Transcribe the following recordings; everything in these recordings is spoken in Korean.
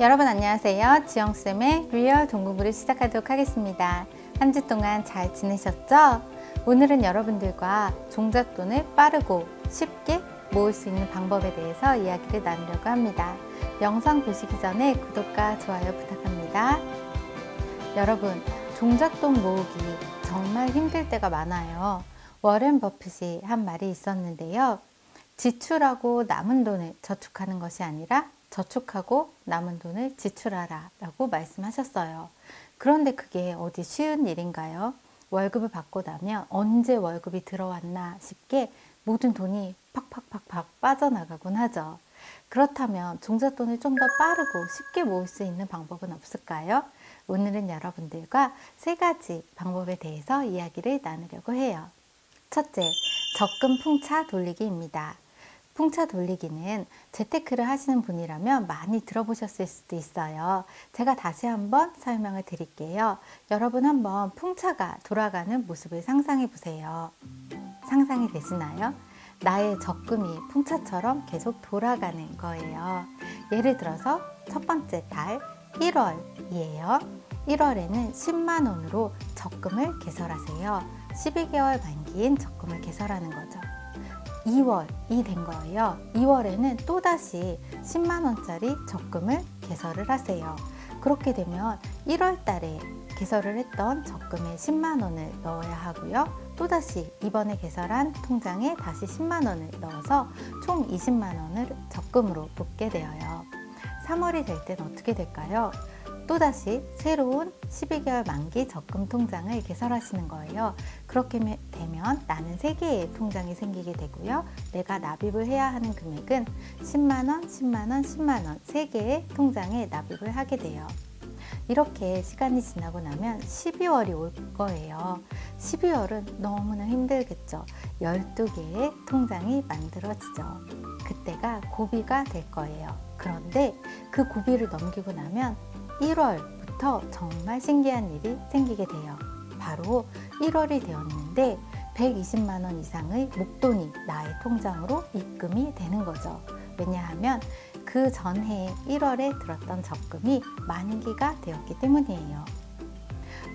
여러분 안녕하세요. 지영쌤의 리얼 동공부를 시작하도록 하겠습니다. 한 주 동안 잘 지내셨죠? 오늘은 여러분들과 종잣돈을 빠르고 쉽게 모을 수 있는 방법에 대해서 이야기를 나누려고 합니다. 영상 보시기 전에 구독과 좋아요 부탁합니다. 여러분, 종잣돈 모으기 정말 힘들 때가 많아요. 워렌 버핏이 한 말이 있었는데요. 지출하고 남은 돈을 저축하는 것이 아니라 저축하고 남은 돈을 지출하라 라고 말씀하셨어요. 그런데 그게 어디 쉬운 일인가요? 월급을 받고 나면 언제 월급이 들어왔나 싶게 모든 돈이 팍팍팍팍 빠져나가곤 하죠. 그렇다면 종잣돈을 좀 더 빠르고 쉽게 모을 수 있는 방법은 없을까요? 오늘은 여러분들과 세 가지 방법에 대해서 이야기를 나누려고 해요. 첫째, 적금 풍차 돌리기입니다. 풍차 돌리기는 재테크를 하시는 분이라면 많이 들어보셨을 수도 있어요. 제가 다시 한번 설명을 드릴게요. 여러분 한번 풍차가 돌아가는 모습을 상상해 보세요. 상상이 되시나요? 나의 적금이 풍차처럼 계속 돌아가는 거예요. 예를 들어서 첫 번째 달 1월이에요. 1월에는 10만 원으로 적금을 개설하세요. 12개월 만기인 적금을 개설하는 거죠. 2월이 된 거예요. 2월에는 또다시 10만 원짜리 적금을 개설을 하세요. 그렇게 되면 1월 달에 개설을 했던 적금에 10만 원을 넣어야 하고요. 또다시 이번에 개설한 통장에 다시 10만 원을 넣어서 총 20만 원을 적금으로 붓게 되어요. 3월이 될 때는 어떻게 될까요? 또다시 새로운 12개월 만기 적금 통장을 개설하시는 거예요. 그렇게 되면 나는 3개의 통장이 생기게 되고요. 내가 납입을 해야 하는 금액은 10만원, 10만원, 10만원 3개의 통장에 납입을 하게 돼요. 이렇게 시간이 지나고 나면 12월이 올 거예요. 12월은 너무나 힘들겠죠. 12개의 통장이 만들어지죠. 그때가 고비가 될 거예요. 그런데 그 고비를 넘기고 나면 1월부터 정말 신기한 일이 생기게 돼요. 바로 1월이 되었는데 120만 원 이상의 목돈이 나의 통장으로 입금이 되는 거죠. 왜냐하면 그 전해 1월에 들었던 적금이 만기가 되었기 때문이에요.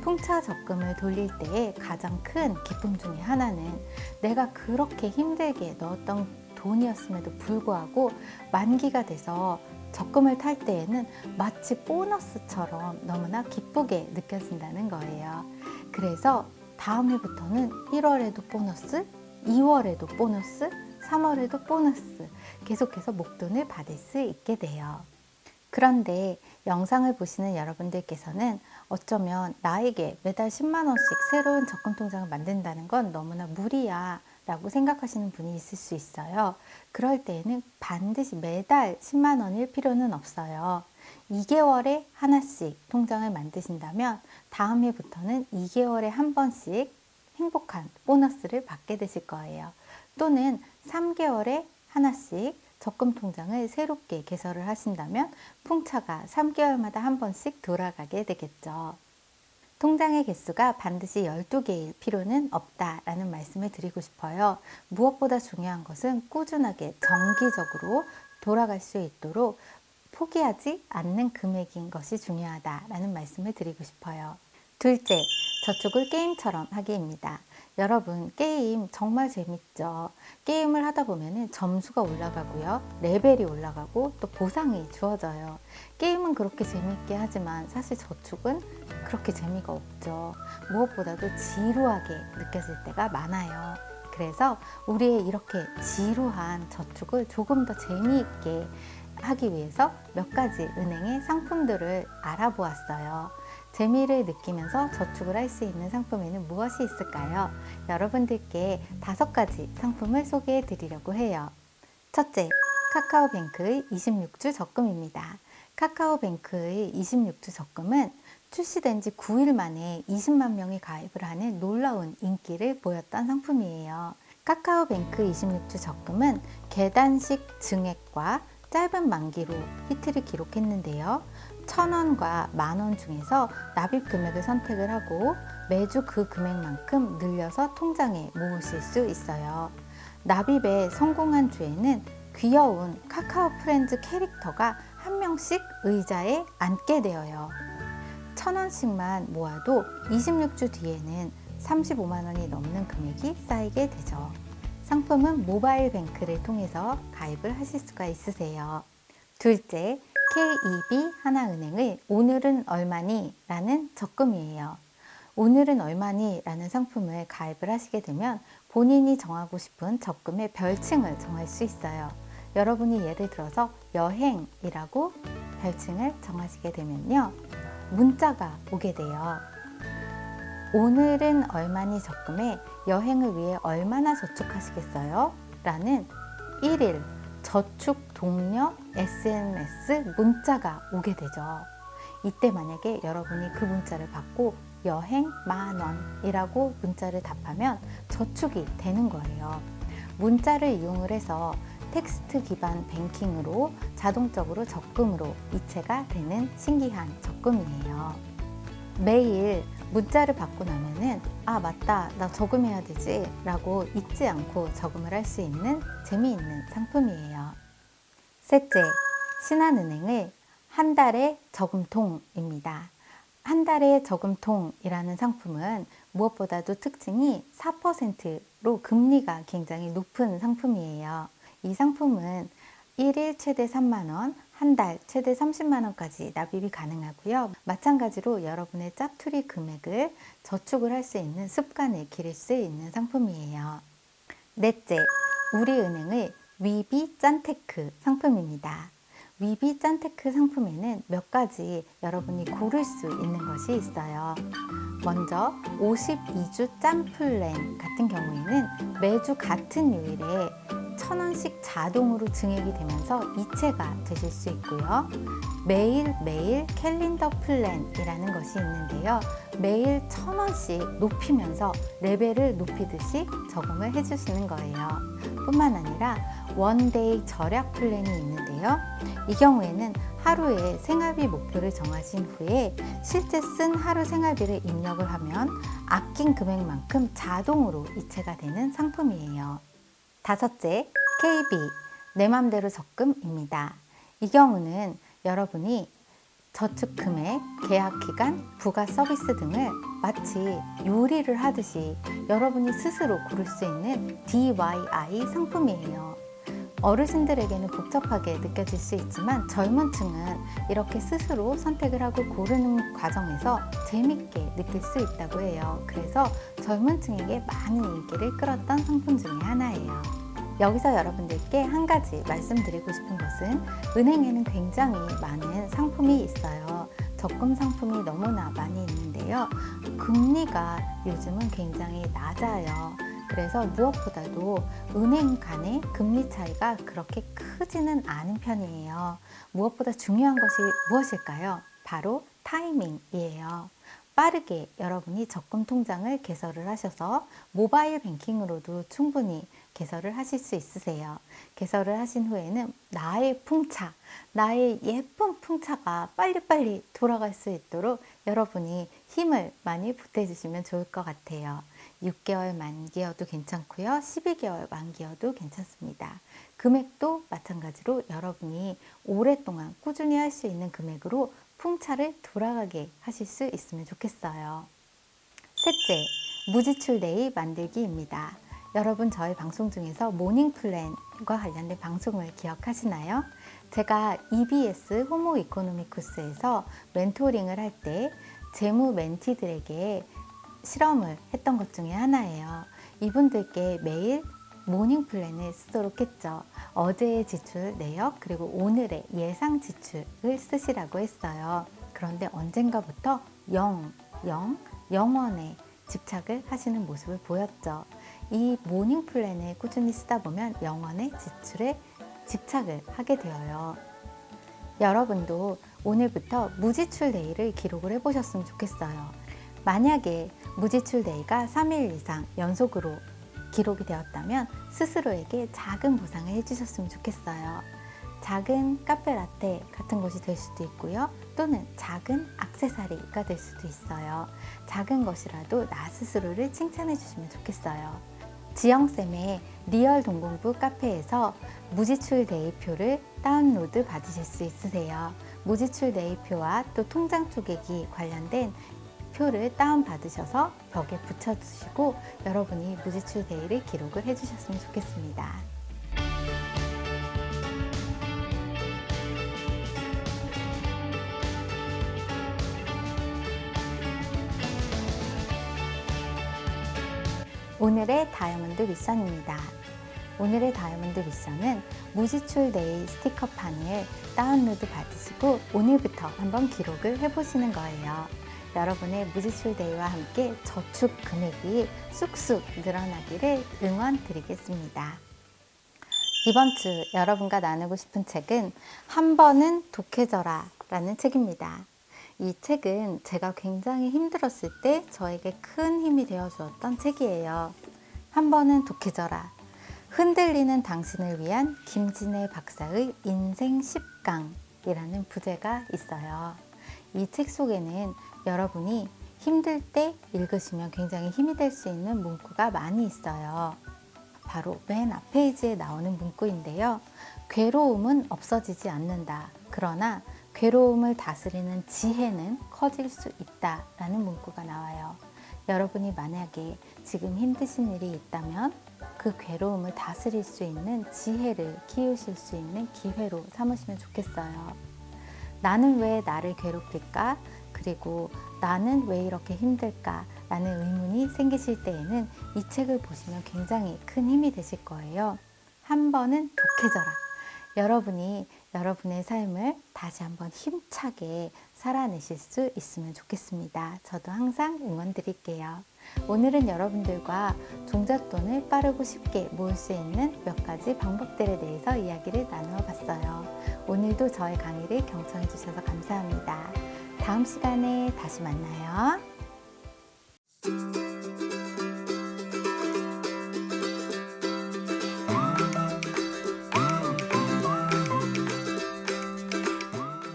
풍차 적금을 돌릴 때의 가장 큰 기쁨 중에 하나는 내가 그렇게 힘들게 넣었던 돈이었음에도 불구하고 만기가 돼서 적금을 탈 때에는 마치 보너스처럼 너무나 기쁘게 느껴진다는 거예요. 그래서 다음 해부터는 1월에도 보너스, 2월에도 보너스, 3월에도 보너스 계속해서 목돈을 받을 수 있게 돼요. 그런데 영상을 보시는 여러분들께서는 어쩌면 나에게 매달 10만 원씩 새로운 적금 통장을 만든다는 건 너무나 무리야 라고 생각하시는 분이 있을 수 있어요. 그럴 때에는 반드시 매달 10만 원일 필요는 없어요. 2개월에 하나씩 통장을 만드신다면 다음 해부터는 2개월에 한 번씩 행복한 보너스를 받게 되실 거예요. 또는 3개월에 하나씩 적금 통장을 새롭게 개설을 하신다면 풍차가 3개월마다 한 번씩 돌아가게 되겠죠. 통장의 개수가 반드시 12개일 필요는 없다라는 말씀을 드리고 싶어요. 무엇보다 중요한 것은 꾸준하게 정기적으로 돌아갈 수 있도록 포기하지 않는 금액인 것이 중요하다라는 말씀을 드리고 싶어요. 둘째, 저축을 게임처럼 하기입니다. 여러분, 게임 정말 재밌죠? 게임을 하다 보면 점수가 올라가고요. 레벨이 올라가고 또 보상이 주어져요. 게임은 그렇게 재밌게 하지만 사실 저축은 그렇게 재미가 없죠. 무엇보다도 지루하게 느껴질 때가 많아요. 그래서 우리의 이렇게 지루한 저축을 조금 더 재미있게 하기 위해서 몇 가지 은행의 상품들을 알아보았어요. 재미를 느끼면서 저축을 할 수 있는 상품에는 무엇이 있을까요? 여러분들께 5가지 상품을 소개해 드리려고 해요. 첫째, 카카오뱅크의 26주 적금입니다. 카카오뱅크의 26주 적금은 출시된 지 9일 만에 20만 명이 가입을 하는 놀라운 인기를 보였던 상품이에요. 카카오뱅크 26주 적금은 계단식 증액과 짧은 만기로 히트를 기록했는데요. 1,000원과 10,000원 중에서 납입 금액을 선택을 하고 매주 그 금액만큼 늘려서 통장에 모으실 수 있어요. 납입에 성공한 주에는 귀여운 카카오 프렌즈 캐릭터가 한 명씩 의자에 앉게 되어요. 1,000원씩만 모아도 26주 뒤에는 35만 원이 넘는 금액이 쌓이게 되죠. 상품은 모바일 뱅크를 통해서 가입을 하실 수가 있으세요. 둘째, KEB 하나은행의 오늘은 얼마니? 라는 적금이에요. 오늘은 얼마니? 라는 상품을 가입을 하시게 되면 본인이 정하고 싶은 적금의 별칭을 정할 수 있어요. 여러분이 예를 들어서 여행이라고 별칭을 정하시게 되면요, 문자가 오게 돼요. 오늘은 얼마니 적금에 여행을 위해 얼마나 저축하시겠어요? 라는 1일 저축 독려 SMS 문자가 오게 되죠. 이때 만약에 여러분이 그 문자를 받고 여행 10,000원이라고 문자를 답하면 저축이 되는 거예요. 문자를 이용을 해서 텍스트 기반 뱅킹으로 자동적으로 적금으로 이체가 되는 신기한 적금이에요. 매일 문자를 받고 나면은 아 맞다, 나 저금해야 되지 라고 잊지 않고 저금을 할 수 있는 재미있는 상품이에요. 셋째, 신한은행의 한 달의 저금통입니다. 한 달의 저금통이라는 상품은 무엇보다도 특징이 4%로 금리가 굉장히 높은 상품이에요. 이 상품은 1일 최대 3만 원, 한 달 최대 30만 원까지 납입이 가능하고요. 마찬가지로 여러분의 짜투리 금액을 저축을 할 수 있는 습관을 기를 수 있는 상품이에요. 넷째, 우리은행의 위비 짠테크 상품입니다. 위비 짠테크 상품에는 몇 가지 여러분이 고를 수 있는 것이 있어요. 먼저 52주 짠 플랜 같은 경우에는 매주 같은 요일에 1,000원씩 자동으로 증액이 되면서 이체가 되실 수 있고요. 매일매일 캘린더 플랜이라는 것이 있는데요. 매일 1,000원씩 높이면서 레벨을 높이듯이 저금을 해주시는 거예요. 뿐만 아니라 원데이 절약 플랜이 있는데요. 이 경우에는 하루에 생활비 목표를 정하신 후에 실제 쓴 하루 생활비를 입력을 하면 아낀 금액만큼 자동으로 이체가 되는 상품이에요. 다섯째, KB 내 맘대로 적금입니다. 이 경우는 여러분이 저축 금액, 계약 기간, 부가 서비스 등을 마치 요리를 하듯이 여러분이 스스로 고를 수 있는 DIY 상품이에요. 어르신들에게는 복잡하게 느껴질 수 있지만 젊은 층은 이렇게 스스로 선택을 하고 고르는 과정에서 재밌게 느낄 수 있다고 해요. 그래서 젊은 층에게 많은 인기를 끌었던 상품 중에 하나예요. 여기서 여러분들께 한 가지 말씀드리고 싶은 것은 은행에는 굉장히 많은 상품이 있어요. 적금 상품이 너무나 많이 있는데요. 금리가 요즘은 굉장히 낮아요. 그래서 무엇보다도 은행 간의 금리 차이가 그렇게 크지는 않은 편이에요. 무엇보다 중요한 것이 무엇일까요? 바로 타이밍이에요. 빠르게 여러분이 적금 통장을 개설을 하셔서 모바일 뱅킹으로도 충분히 개설을 하실 수 있으세요. 개설을 하신 후에는 나의 풍차, 나의 예쁜 풍차가 빨리빨리 돌아갈 수 있도록 여러분이 힘을 많이 보태주시면 좋을 것 같아요. 6개월 만기여도 괜찮고요. 12개월 만기여도 괜찮습니다. 금액도 마찬가지로 여러분이 오랫동안 꾸준히 할 수 있는 금액으로 풍차를 돌아가게 하실 수 있으면 좋겠어요. 셋째, 무지출 데이 만들기입니다. 여러분 저희 방송 중에서 모닝 플랜과 관련된 방송을 기억하시나요? 제가 EBS 호모 이코노미쿠스에서 멘토링을 할 때 재무 멘티들에게 실험을 했던 것 중에 하나예요. 이분들께 매일 모닝 플랜을 쓰도록 했죠. 어제의 지출 내역 그리고 오늘의 예상 지출을 쓰시라고 했어요. 그런데 언젠가부터 영원에 집착을 하시는 모습을 보였죠. 이 모닝 플랜을 꾸준히 쓰다 보면 영원의 지출에 집착을 하게 되어요. 여러분도 오늘부터 무지출 데이를 기록을 해보셨으면 좋겠어요. 만약에 무지출 데이가 3일 이상 연속으로 기록이 되었다면 스스로에게 작은 보상을 해주셨으면 좋겠어요. 작은 카페라떼 같은 것이 될 수도 있고요. 또는 작은 액세서리가 될 수도 있어요. 작은 것이라도 나 스스로를 칭찬해 주시면 좋겠어요. 지영쌤의 리얼 동공부 카페에서 무지출 데이표를 다운로드 받으실 수 있으세요. 무지출 데이표와 또 통장 쪼개기 관련된 표를 다운받으셔서 벽에 붙여주시고 여러분이 무지출 데이를 기록을 해주셨으면 좋겠습니다. 오늘의 다이아몬드 미션입니다. 오늘의 다이아몬드 미션은 무지출 데이 스티커판을 다운로드 받으시고 오늘부터 한번 기록을 해보시는 거예요. 여러분의 무지출 데이와 함께 저축 금액이 쑥쑥 늘어나기를 응원드리겠습니다. 이번 주 여러분과 나누고 싶은 책은 한 번은 독해져라 라는 책입니다. 이 책은 제가 굉장히 힘들었을 때 저에게 큰 힘이 되어 주었던 책이에요. 한 번은 독해져라. 흔들리는 당신을 위한 김진애 박사의 인생 10강이라는 부제가 있어요. 이 책 속에는 여러분이 힘들 때 읽으시면 굉장히 힘이 될 수 있는 문구가 많이 있어요. 바로 맨 앞 페이지에 나오는 문구인데요. 괴로움은 없어지지 않는다. 그러나 괴로움을 다스리는 지혜는 커질 수 있다 라는 문구가 나와요. 여러분이 만약에 지금 힘드신 일이 있다면 그 괴로움을 다스릴 수 있는 지혜를 키우실 수 있는 기회로 삼으시면 좋겠어요. 나는 왜 나를 괴롭힐까? 그리고 나는 왜 이렇게 힘들까? 라는 의문이 생기실 때에는 이 책을 보시면 굉장히 큰 힘이 되실 거예요. 한 번은 독해져라. 여러분이 여러분의 삶을 다시 한번 힘차게 살아내실 수 있으면 좋겠습니다. 저도 항상 응원 드릴게요. 오늘은 여러분들과 종잣돈을 빠르고 쉽게 모을 수 있는 몇 가지 방법들에 대해서 이야기를 나누어 봤어요. 오늘도 저의 강의를 경청해 주셔서 감사합니다. 다음 시간에 다시 만나요.